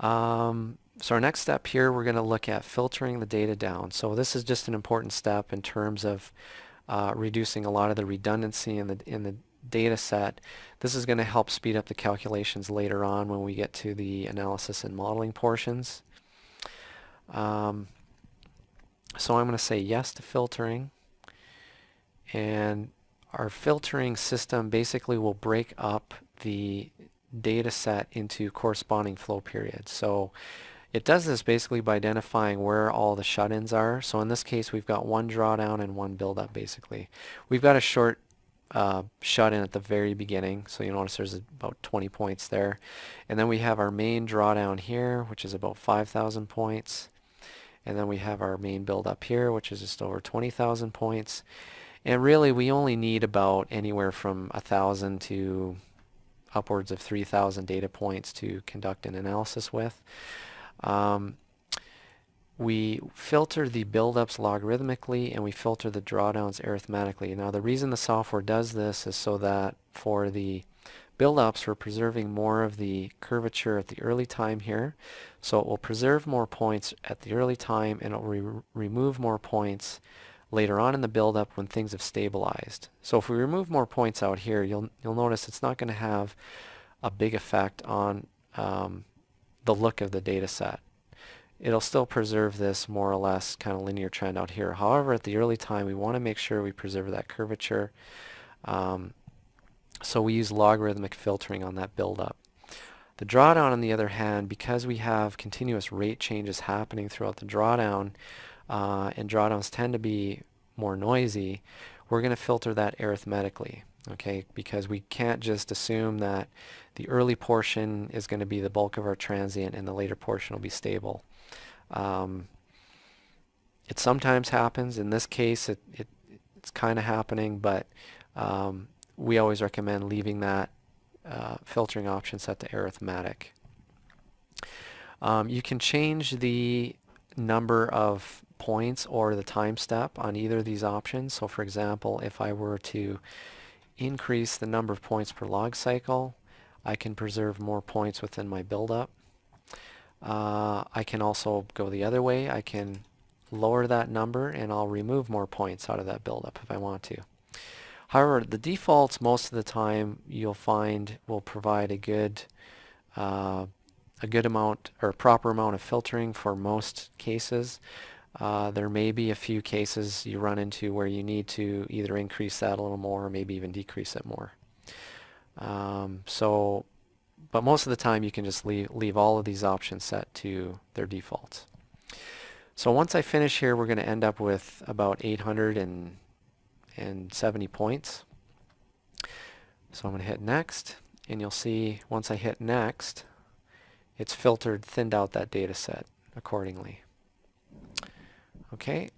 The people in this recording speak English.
So our next step here, we're going to look at filtering the data down. So this is just an important step in terms of reducing a lot of the redundancy in the data set. This is going to help speed up the calculations later on when we get to the analysis and modeling portions. So I'm going to say yes to filtering, and our filtering system basically will break up the data set into corresponding flow periods. So it does this basically by identifying where all the shut-ins are. So in this case, we've got one drawdown and one buildup basically. We've got a short shut-in at the very beginning, so you notice there's about 20 points there. And then we have our main drawdown here, which is about 5,000 points. And then we have our main buildup here, which is just over 20,000 points. And really, we only need about anywhere from 1,000 to upwards of 3,000 data points to conduct an analysis with. We filter the buildups logarithmically and we filter the drawdowns arithmetically. Now the reason the software does this is so that for the buildups we're preserving more of the curvature at the early time here. So it will preserve more points at the early time and it will remove more points later on in the buildup when things have stabilized. So if we remove more points out here, you'll notice it's not going to have a big effect on the look of the data set. It'll still preserve this more or less kind of linear trend out here. However, at the early time, we want to make sure we preserve that curvature. So we use logarithmic filtering on that buildup. The drawdown, on the other hand, because we have continuous rate changes happening throughout the drawdown, and drawdowns tend to be more noisy, we're going to filter that arithmetically. Okay, because we can't just assume that the early portion is going to be the bulk of our transient and the later portion will be stable. It sometimes happens. In this case, it's kind of happening, but we always recommend leaving that filtering option set to arithmetic. You can change the number of points or the time step on either of these options. So for example, if I were to increase the number of points per log cycle, I can preserve more points within my buildup. I can also go the other way. I can lower that number and I'll remove more points out of that buildup if I want to. However, the defaults most of the time you'll find will provide a good amount or proper amount of filtering for most cases. There may be a few cases you run into where you need to either increase that a little more or maybe even decrease it more. But most of the time you can just leave all of these options set to their defaults. So once I finish here, we're going to end up with about 870 points. So I'm going to hit next, and you'll see once I hit next, it's filtered, thinned out that data set accordingly. Okay,